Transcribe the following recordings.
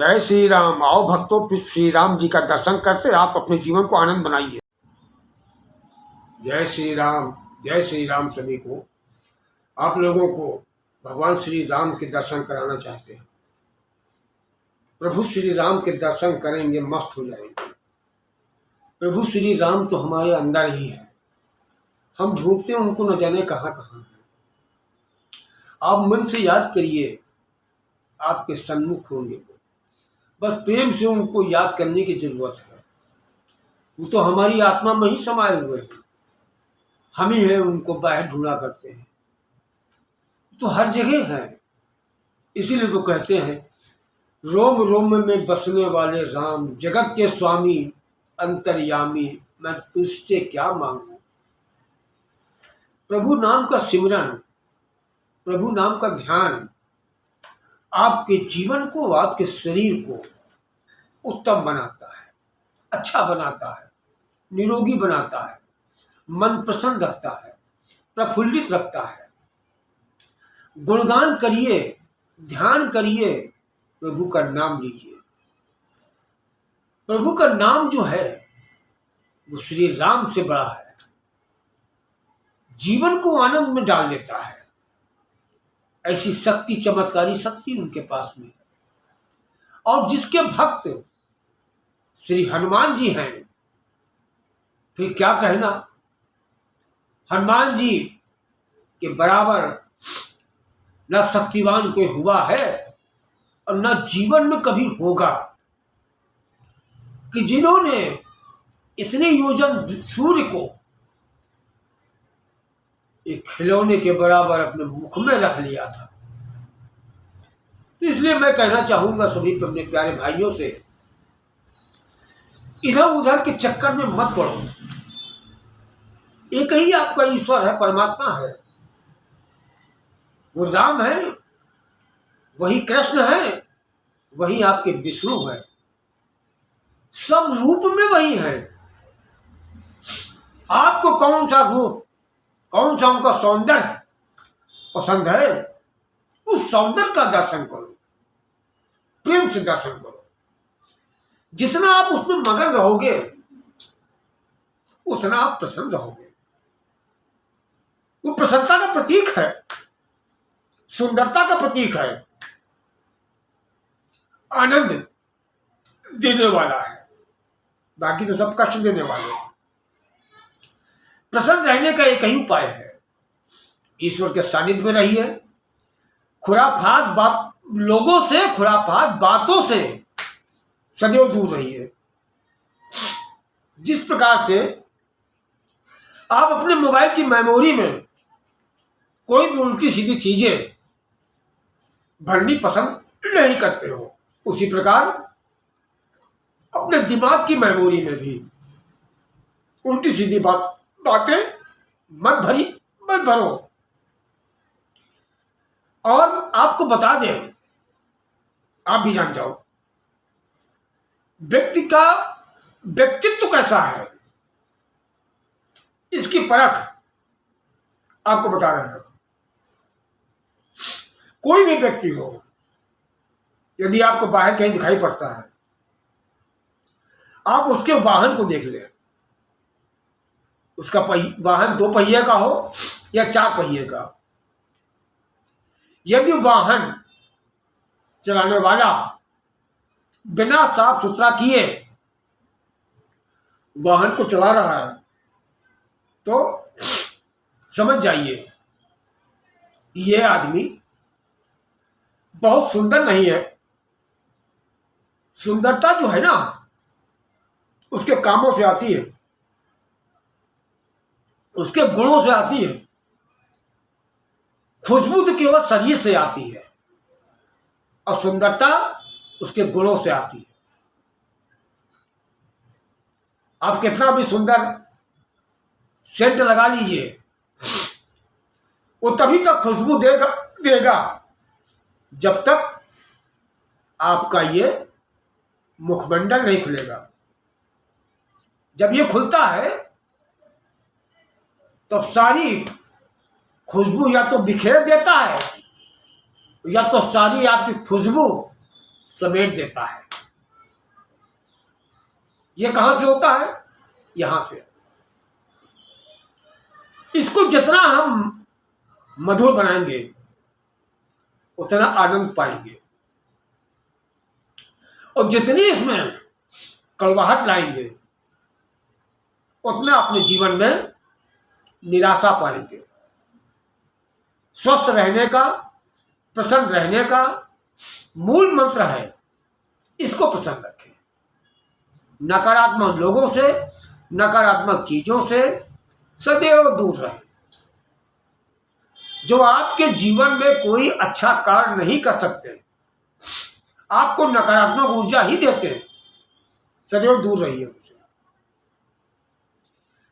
जय श्री राम। आओ भक्तों, श्री राम जी का दर्शन करते आप अपने जीवन को आनंद बनाइए। जय श्री राम, जय श्री राम। सभी को, आप लोगों को भगवान श्री राम के दर्शन कराना चाहते हैं। प्रभु श्री राम के दर्शन करेंगे, मस्त हो जाएंगे। प्रभु श्री राम तो हमारे अंदर ही है, हम ढूंढते हैं उनको, न जाने कहाँ कहाँ है। आप मन से याद करिए, आपके सन्मुख होंगे वो। बस प्रेम से उनको याद करने की जरूरत है। वो तो हमारी आत्मा में ही समाये हुए हैं, हम ही हैं उनको बाहर ढूंढा करते हैं। तो हर जगह है, इसीलिए तो कहते हैं रोम रोम में बसने वाले राम, जगत के स्वामी अंतर्यामी, मैं तुझसे क्या मांगू। प्रभु नाम का सिमरन, प्रभु नाम का ध्यान आपके जीवन को, आपके शरीर को उत्तम बनाता है, अच्छा बनाता है, निरोगी बनाता है, मन प्रसन्न रखता है, प्रफुल्लित रखता है। गुणगान करिए, ध्यान करिए, प्रभु का नाम लीजिए। प्रभु का नाम जो है वो श्री राम से बड़ा है, जीवन को आनंद में डाल देता है। ऐसी शक्ति, चमत्कारी शक्ति उनके पास में है। और जिसके भक्त श्री हनुमान जी हैं, फिर क्या कहना। हनुमान जी के बराबर न शक्तिवान कोई हुआ है और न जीवन में कभी होगा, कि जिन्होंने इतने योजन सूर्य को एक खिलौने के बराबर अपने मुख में रख लिया था। तो इसलिए मैं कहना चाहूंगा सभी अपने प्यारे भाइयों से, इधर उधर के चक्कर में मत पड़ो। एक ही आपका ईश्वर है, परमात्मा है, वो राम है, वही कृष्ण है, वही आपके विष्णु है, सब रूप में वही है। आपको कौन सा रूप, कौन सा उनका सौंदर्य पसंद है, उस सौंदर्य का दर्शन करो, प्रेम से दर्शन करो। जितना आप उसमें मगन रहोगे उतना आप प्रसन्न रहोगे। वो प्रसन्नता का प्रतीक है, सुंदरता का प्रतीक है, आनंद देने वाला है। बाकी तो सब कष्ट देने वाले। प्रसन्न रहने का एक ही उपाय है, ईश्वर के सानिध्य में रहिए। खुराफात बात लोगों से, खुराफात बातों से सदैव दूर रहिए। जिस प्रकार से आप अपने मोबाइल की मेमोरी में कोई भी उल्टी सीधी चीजें भरनी पसंद नहीं करते हो, उसी प्रकार अपने दिमाग की मेमोरी में भी उल्टी सीधी बातें मत भरो। और आपको बता दें, आप भी जान जाओ, व्यक्ति का व्यक्तित्व कैसा है, इसकी परख आपको बता रहे हैं। कोई भी व्यक्ति हो, यदि आपको बाहर कहीं दिखाई पड़ता है, आप उसके वाहन को देख लें। उसका वाहन 2 पहिए का हो या 4 पहिए का। यदि वाहन चलाने वाला बिना साफ सुथरा किए वाहन को चला रहा है, तो समझ जाइए ये आदमी बहुत सुंदर नहीं है। सुंदरता जो है ना, उसके कामों से आती है, उसके गुणों से आती है। खुशबू तो केवल शरीर से आती है और सुंदरता उसके गुणों से आती है। आप कितना भी सुंदर सेंट लगा लीजिए, वो तभी तक खुशबू देगा जब तक आपका ये मुखमंडल नहीं खुलेगा। जब ये खुलता है तो सारी खुशबू या तो बिखेर देता है, या तो सारी आपकी खुशबू समेट देता है। ये कहां से होता है? यहां से। इसको जितना हम मधुर बनाएंगे उतना आनंद पाएंगे, और जितनी इसमें कड़वाहट लाएंगे उतना अपने जीवन में निराशा पाएंगे। स्वस्थ रहने का, प्रसन्न रहने का मूल मंत्र है, इसको प्रसन्न रखें। नकारात्मक लोगों से, नकारात्मक चीजों से सदैव दूर रहें। जो आपके जीवन में कोई अच्छा कार्य नहीं कर सकते, आपको नकारात्मक ऊर्जा ही देते हैं, सदैव दूर रहिए उनसे।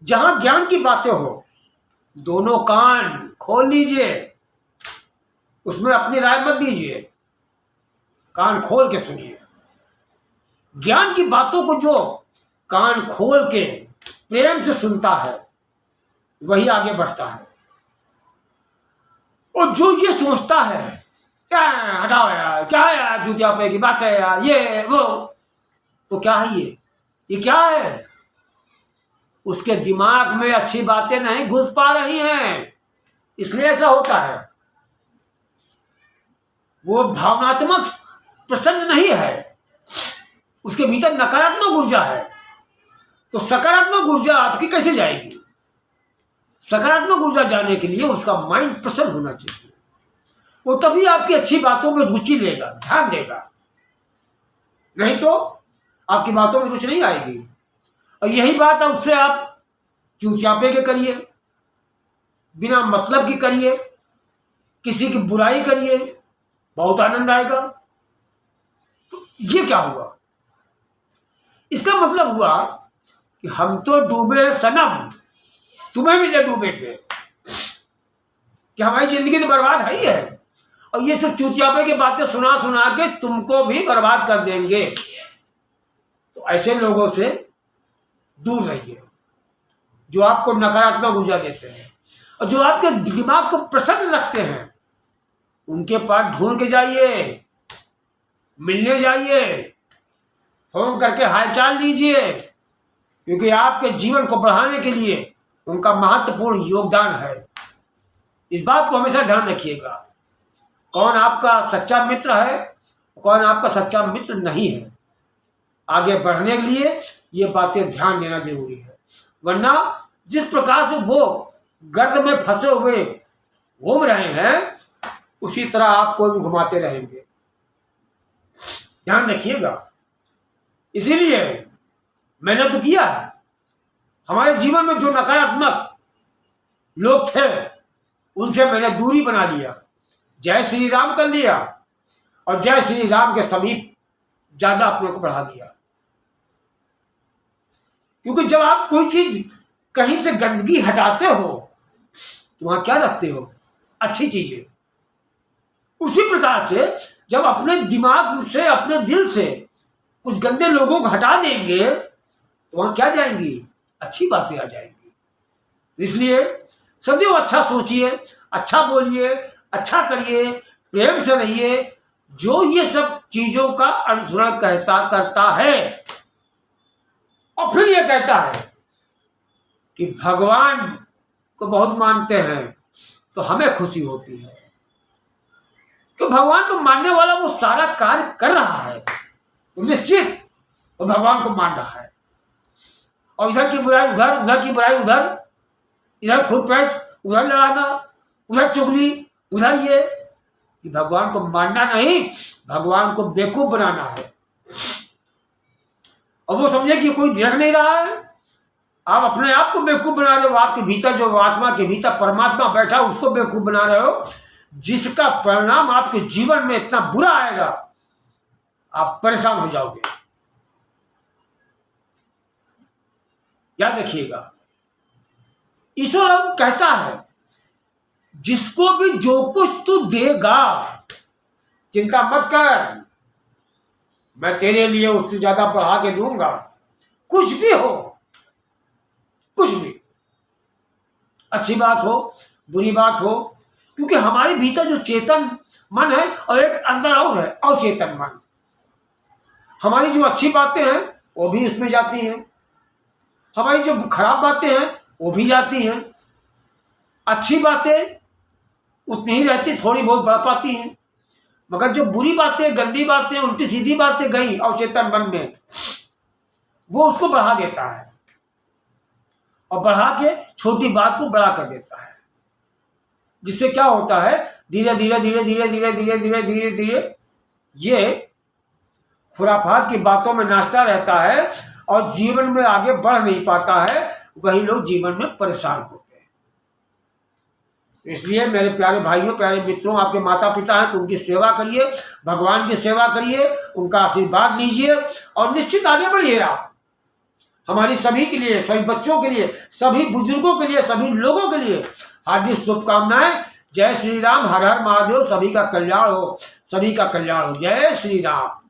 जहां ज्ञान की बातें हो, दोनों कान खोल लीजिए, उसमें अपनी राय मत दीजिए, कान खोल के सुनिए। ज्ञान की बातों को जो कान खोल के प्रेम से सुनता है वही आगे बढ़ता है। और जो ये सोचता है क्या है, हटाओ यार, क्या है यार, जूतिया पे की बात है यार, ये वो, तो क्या है ये क्या है? उसके दिमाग में अच्छी बातें नहीं घुस पा रही हैं, इसलिए ऐसा होता है। वो भावनात्मक प्रसन्न नहीं है, उसके भीतर नकारात्मक ऊर्जा है। तो सकारात्मक ऊर्जा आपकी कैसे जाएगी? सकारात्मक ऊर्जा जाने के लिए उसका माइंड प्रसन्न होना चाहिए। वो तभी आपकी अच्छी बातों में रुचि लेगा, ध्यान देगा, नहीं तो आपकी बातों में रुचि नहीं आएगी। और यही बात अब उससे आप चूचापे के करिए, बिना मतलब की करिए, किसी की बुराई करिए, बहुत आनंद आएगा। तो ये क्या हुआ? इसका मतलब हुआ कि हम तो डूबे सनम, तुम्हें भी ले डूबेंगे, कि हमारी जिंदगी तो बर्बाद है ही है, और ये सब चूतियापे की बातें सुना सुना के तुमको भी बर्बाद कर देंगे। तो ऐसे लोगों से दूर रहिए, जो आपको नकारात्मक ऊर्जा देते हैं और जो आपके दिमाग को प्रसन्न रखते हैं। उनके पास ढूंढ के जाइए, मिलने जाइए, फोन करके हालचाल लीजिए, क्योंकि आपके जीवन को बढ़ाने के लिए उनका महत्वपूर्ण योगदान है। इस बात को हमेशा ध्यान रखिएगा, कौन आपका सच्चा मित्र है, कौन आपका सच्चा मित्र नहीं है। आगे बढ़ने के लिए ये बातें ध्यान देना जरूरी है, वरना जिस प्रकार से वो गर्त में फंसे हुए घूम रहे हैं, उसी तरह आपको भी घुमाते रहेंगे। ध्यान रखिएगा। इसीलिए मैंने तो किया है, हमारे जीवन में जो नकारात्मक लोग थे उनसे मैंने दूरी बना लिया, जय श्री राम कर लिया, और जय श्री राम के समीप ज्यादा अपने को बढ़ा दिया। क्योंकि जब आप कोई चीज कहीं से गंदगी हटाते हो तो वहां क्या रखते हो? अच्छी चीजें। उसी प्रकार से जब अपने दिमाग से, अपने दिल से कुछ गंदे लोगों को हटा देंगे तो वहां क्या जाएंगी? अच्छी बातें आ जाएंगी। इसलिए सदैव अच्छा सोचिए, अच्छा बोलिए, अच्छा करिए, प्रेम से रहिए। जो ये सब चीजों का अनुसरण करता है और फिर ये कहता है कि भगवान को बहुत मानते हैं, तो हमें खुशी होती है कि भगवान को मानने वाला वो सारा कार्य कर रहा है, तो निश्चित वो भगवान को मान रहा है। और इधर की बुराई उधर, उधर की बुराई उधर, इधर खुद पैच, उधर लड़ाना, उधर चुगली, उधर ये, कि भगवान को मानना नहीं, भगवान को बेवकूफ बनाना है। और वो समझे कि कोई देख नहीं रहा है, आप अपने आप को बेवकूफ बना रहे हो। आपके भीतर जो आत्मा के भीतर परमात्मा बैठा उसको बेवकूफ बना रहे हो, जिसका परिणाम आपके जीवन में इतना बुरा आएगा, आप परेशान हो जाओगे। याद रखिएगा, ईश्वर अब कहता है जिसको भी जो कुछ तू देगा चिंता मत कर, मैं तेरे लिए उससे ज्यादा बढ़ा के दूंगा। कुछ भी हो, कुछ भी, अच्छी बात हो, बुरी बात हो, क्योंकि हमारे भीतर जो चेतन मन है और एक अंदर और है अचेतन मन, हमारी जो अच्छी बातें हैं वो भी उसमें जाती हैं, हमारी जो खराब बातें हैं वो भी जाती हैं। अच्छी बातें उतनी ही रहती, थोड़ी बहुत बढ़ पाती हैं, मगर जो बुरी बातें, गंदी बातें, उल्टी सीधी बातें गई अवचेतन मन में, वो उसको बढ़ा देता है और बढ़ा के छोटी बात को बड़ा कर देता है। जिससे क्या होता है, धीरे धीरे धीरे धीरे धीरे धीरे धीरे धीरे धीरे ये खुराफात की बातों में नाचता रहता है और जीवन में आगे बढ़ नहीं पाता है। वही लोग जीवन में परेशान होते हैं। तो इसलिए मेरे प्यारे भाइयों, प्यारे मित्रों, आपके माता पिता हैं तो उनकी सेवा करिए, भगवान की सेवा करिए, उनका आशीर्वाद लीजिए और निश्चित आगे बढ़िएगा। हमारी सभी के लिए, सभी बच्चों के लिए, सभी बुजुर्गों के लिए, सभी लोगों के लिए हार्दिक शुभकामनाएं। जय श्री राम, हर हर महादेव। सभी का कल्याण हो, सभी का कल्याण हो। जय श्री राम।